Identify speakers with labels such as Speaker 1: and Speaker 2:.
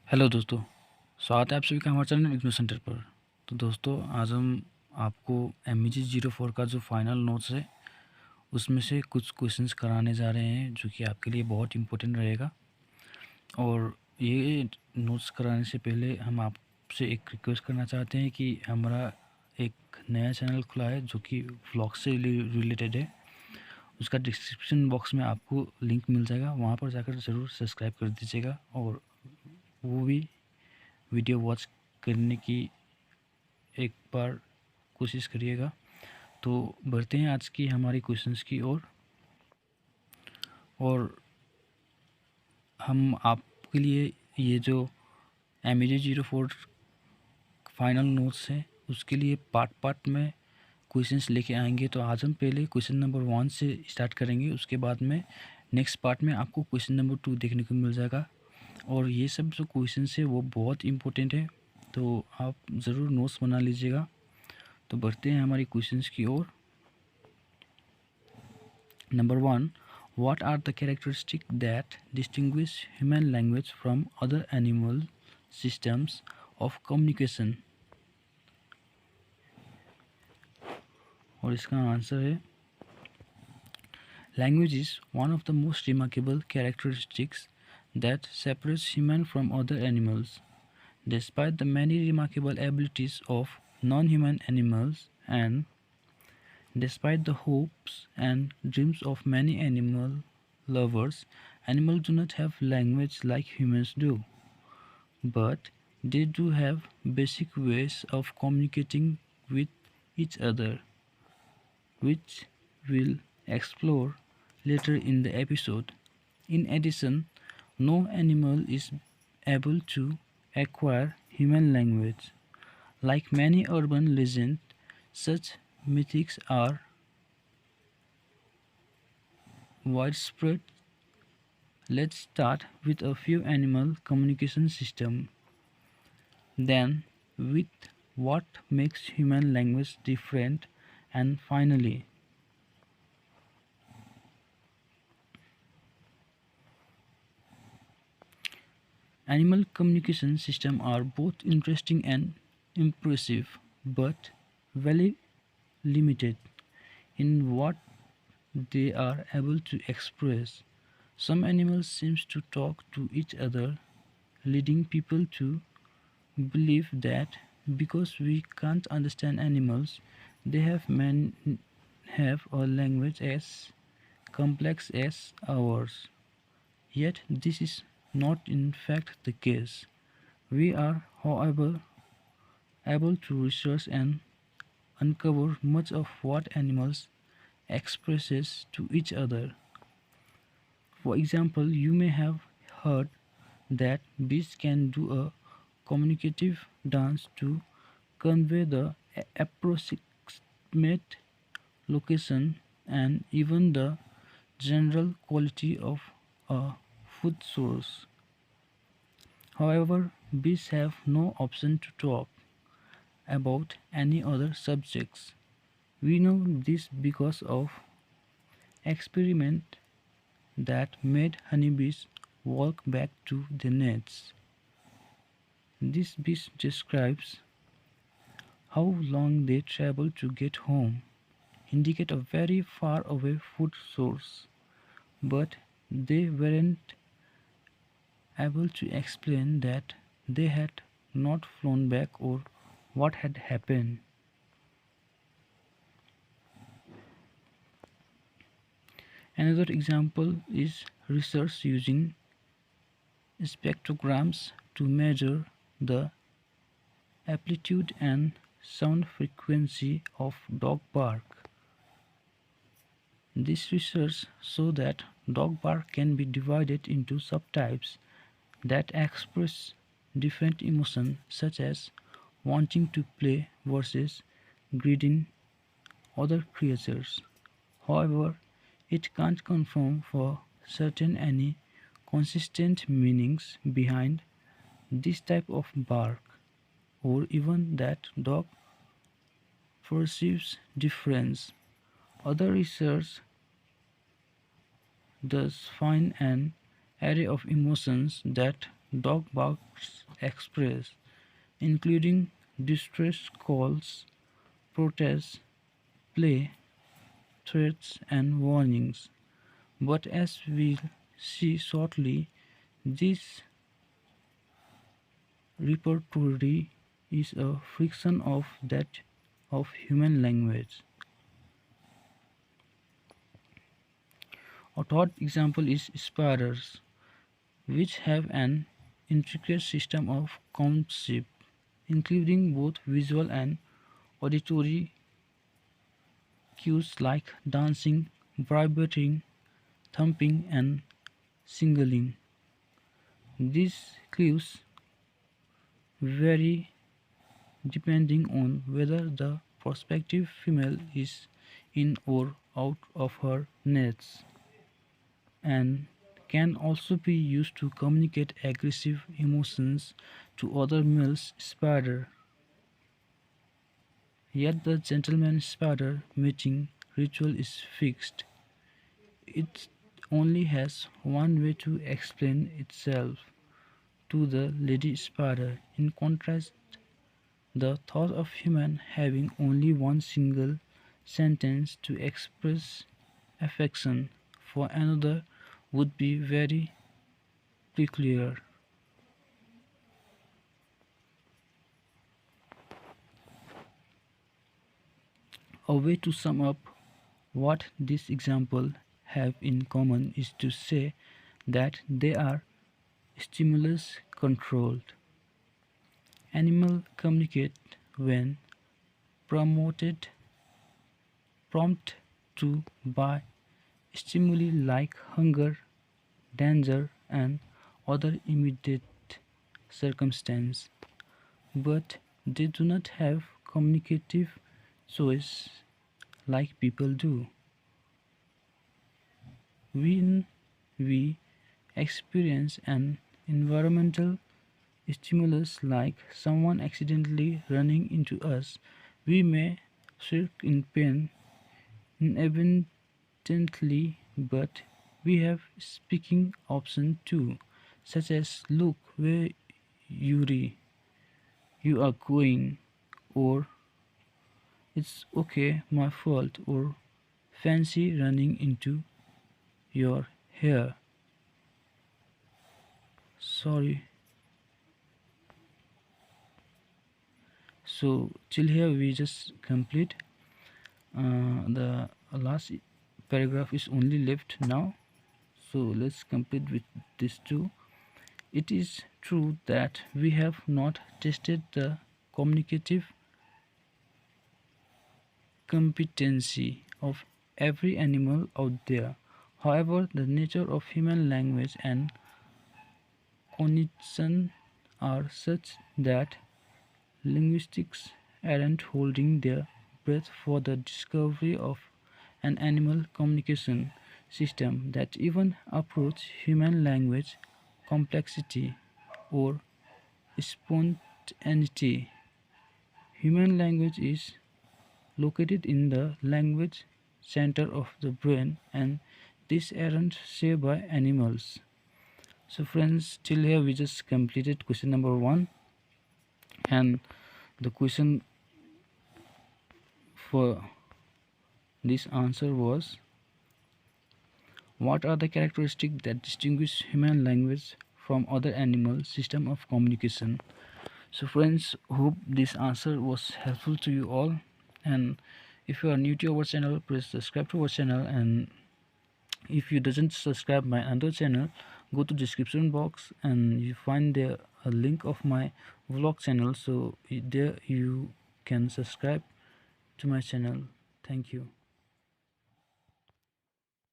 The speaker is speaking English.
Speaker 1: Hello दोस्तों, स्वागत है आप सभी का हमारे चैनल इग्नो सेंटर पर। तो दोस्तों, आज हम आपको MEG04 का जो फाइनल नोट्स है उसमें से कुछ क्वेश्चंस कराने जा रहे हैं जो कि आपके लिए बहुत इम्पोर्टेंट रहेगा। और ये नोट्स कराने से पहले हम आपसे एक रिक्वेस्ट करना चाहते हैं कि हमारा एक नया चैनल खुला है जो कि व्लॉग से रिलेटेड है। उसका डिस्क्रिप्शन बॉक्स में आपको लिंक मिल जाएगा, वहाँ पर जाकर ज़रूर सब्सक्राइब कर दीजिएगा और वो भी वीडियो वॉच करने की एक बार कोशिश करिएगा। तो बढ़ते हैं आज की हमारी क्वेश्चंस की ओर। और हम आपके लिए ये जो MEG04 फाइनल नोट्स है उसके लिए पार्ट पार्ट में क्वेश्चंस लेके आएंगे। तो आज हम पहले क्वेश्चन नंबर 1 से स्टार्ट करेंगे, उसके बाद में नेक्स्ट पार्ट में आपको क्वेश्चन नंबर 2 देखने को मिल जाएगा। और ये सब जो क्वेश्चंस है वो बहुत इम्पोर्टेंट है, तो आप ज़रूर नोट्स बना लीजिएगा। तो बढ़ते हैं हमारी क्वेश्चंस की ओर। Number 1. What are the characteristics that distinguish human language from other animal systems of communication? और इसका आंसर है Language is one of the most remarkable characteristics that separates human from other animals. Despite the many remarkable abilities of non-human animals and despite the hopes and dreams of many animal lovers, animals do not have language like humans do, but they do have basic ways of communicating with each other, which we'll explore later in the episode. In addition, no animal is able to acquire human language. Like many urban legends, such myths are widespread. Let's start with a few animal communication systems, then with what makes human language different, and finally animal communication systems are both interesting and impressive, but very limited in what they are able to express. Some animals seem to talk to each other, leading people to believe that because we can't understand animals, they have a language as complex as ours. Yet this is not in fact the case. We are, however, able to research and uncover much of what animals expresses to each other. For example, you may have heard that bees can do a communicative dance to convey the approximate location and even the general quality of a food source. However, bees have no option to talk about any other subjects. We know this because of experiment that made honeybees walk back to the nets. This bee describes how long they travel to get home, indicate a very far away food source, but they weren't able to explain that they had not flown back or what had happened. Another example is research using spectrograms to measure the amplitude and sound frequency of dog bark. This research shows that dog bark can be divided into subtypes that express different emotions such as wanting to play versus greeting other creatures. However, it can't confirm for certain any consistent meanings behind this type of bark, or even that dog perceives difference. Other research does find an array of emotions that dog barks express, including distress calls, protests, play, threats, and warnings. But as we'll see shortly, this repertory is a fraction of that of human language. A third example is spiders, which have an intricate system of concepts, including both visual and auditory cues like dancing, vibrating, thumping, and singling. These clues vary depending on whether the prospective female is in or out of her nest, and can also be used to communicate aggressive emotions to other male spider. Yet the gentleman spider mating ritual is fixed. It only has one way to explain itself to the lady spider. In contrast, the thought of human having only one single sentence to express affection for another would be very peculiar. A way to sum up what this example have in common is to say that they are stimulus controlled. Animals communicate when promoted prompt to by stimuli like hunger, danger, and other immediate circumstance, but they do not have communicative choice like people do. When we experience an environmental stimulus like someone accidentally running into us, we may shriek in pain inadvertently, but we have speaking options too, such as "Look where Yuri you are going," or "It's okay, my fault," or "Fancy running into your hair." Sorry. So till here we just complete. The last paragraph is only left now. So let's complete with this too. It is true that we have not tested the communicative competency of every animal out there. However, the nature of human language and cognition are such that linguistics aren't holding their breath for the discovery of an animal communication system that even approaches human language complexity or spontaneity. Human language is located in the language center of the brain, and this aren't shared by animals. So friends, till here we just completed question number 1, and the question for this answer was, what are the characteristics that distinguish human language from other animal system of communication? So friends, hope this answer was helpful to you all, and if you are new to our channel, please subscribe to our channel, and if you doesn't subscribe my other channel, go to description box and you find there a link of my vlog channel, so there you can subscribe to my channel. Thank you.